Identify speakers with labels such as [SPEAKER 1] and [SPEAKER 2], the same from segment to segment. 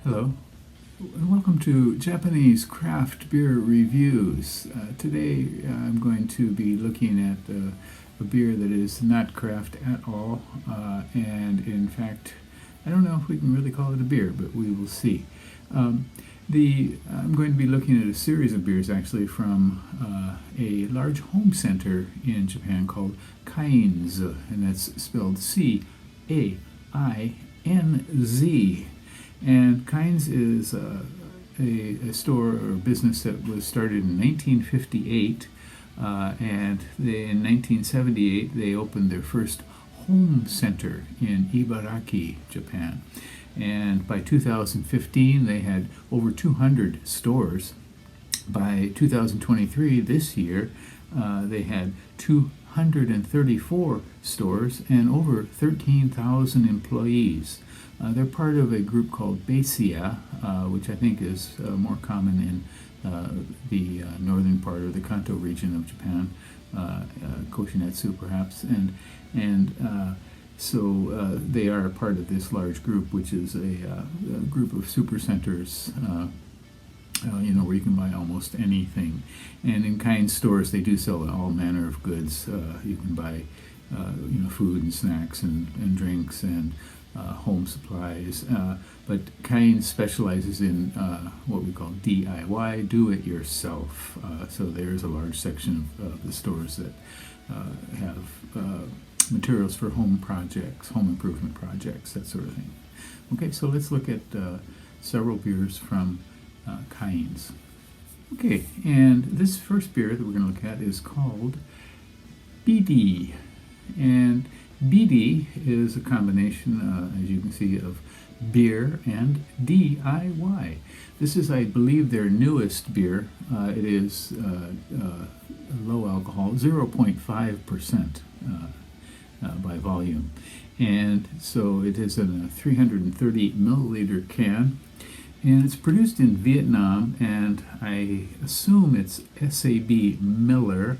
[SPEAKER 1] Hello, and welcome to Japanese Craft Beer Reviews. Today I'm going to be looking at a beer that is not craft at all, and in fact, I don't know if we can really call it a beer, but we will see. I'm going to be looking at a series of beers actually from a large home center in Japan called Cainz, and that's spelled C-A-I-N-Z. And Cainz is a store or business that was started in 1958, and in 1978 they opened their first home center in Ibaraki, Japan. And by 2015 they had over 200 stores. By 2023, this year, they had 234 stores and over 13,000 employees. They're part of a group called BeDiy, which I think is more common in the northern part of the Kanto region of Japan, Koshinetsu perhaps, so they are a part of this large group, which is a group of supercenters, where you can buy almost anything. And in Cainz stores, they do sell all manner of goods. You can buy, food and snacks and drinks and home supplies. But Cainz specializes in what we call DIY, do-it-yourself. So there's a large section of the stores that have materials for home projects, home improvement projects, that sort of thing. Okay, so let's look at several beers from Cainz. Okay, and this first beer that we're going to look at is called BeDiy. And BeDiy is a combination, as you can see, of beer and DIY. This is, I believe, their newest beer. It is low alcohol, 0.5%. By volume, and so it is in a 330 milliliter can, and it's produced in Vietnam, and I assume it's SAB Miller,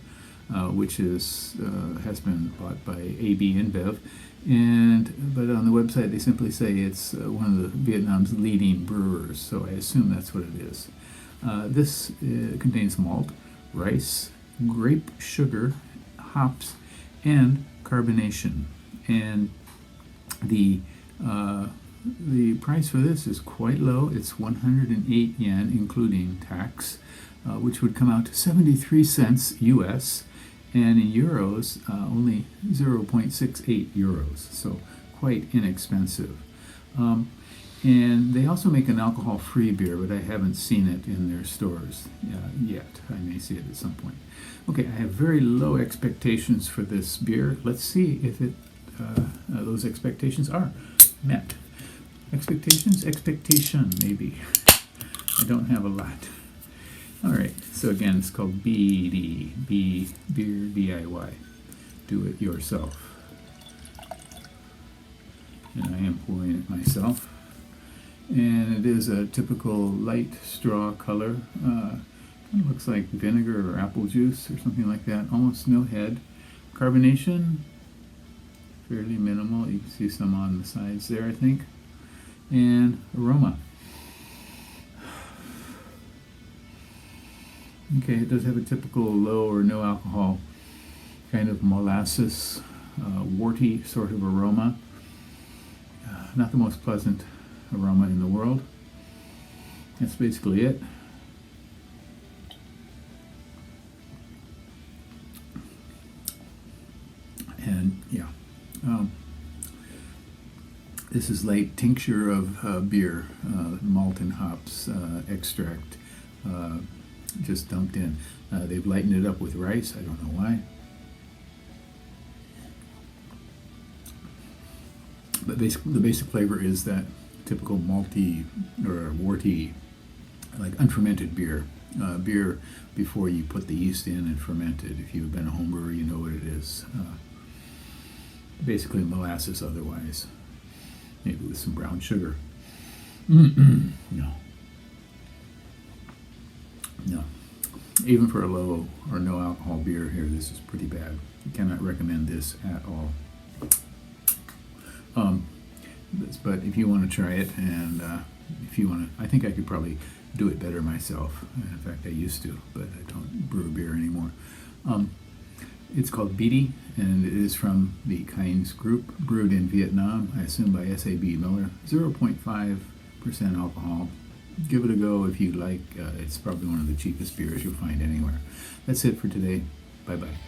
[SPEAKER 1] which has been bought by AB InBev, but on the website they simply say it's one of the Vietnam's leading brewers, so I assume that's what it is. This contains malt, rice, grape sugar, hops, and carbonation, and the price for this is quite low. It's 108 yen, including tax, which would come out to 73 cents US, and in euros, only 0.68 euros, so quite inexpensive. And they also make an alcohol-free beer, but I haven't seen it in their stores yet. I may see it at some point. Okay, I have very low expectations for this beer. Let's see if those expectations are met. Expectation, maybe. I don't have a lot. All right, so again, it's called BeDiy, beer DIY. Do it yourself. And I am pouring it myself. And it is a typical light straw color. It looks like vinegar or apple juice or something like that. Almost no head. Carbonation, fairly minimal. You can see some on the sides there, I think. And aroma. Okay, it does have a typical low or no alcohol kind of molasses, warty sort of aroma. Not the most pleasant aroma in the world. That's basically it. And yeah, this is light tincture of beer, malt and hops extract, just dumped in. They've lightened it up with rice. I don't know why. But the basic flavor is that typical malty or warty, like unfermented beer. Beer before you put the yeast in and ferment it. If you've been a home brewer, you know what it is. Basically molasses otherwise. Maybe with some brown sugar. No. Even for a low or no alcohol beer here, this is pretty bad. You cannot recommend this at all. But if you want to try it and if you want to, I think I could probably do it better myself. In fact, I used to, but I don't brew beer anymore. It's called BeDiy, and it is from the Cainz group, brewed in Vietnam, I assume by S.A.B. Miller. 0.5% alcohol. Give it a go if you like. It's probably one of the cheapest beers you'll find anywhere. That's it for today. Bye-bye.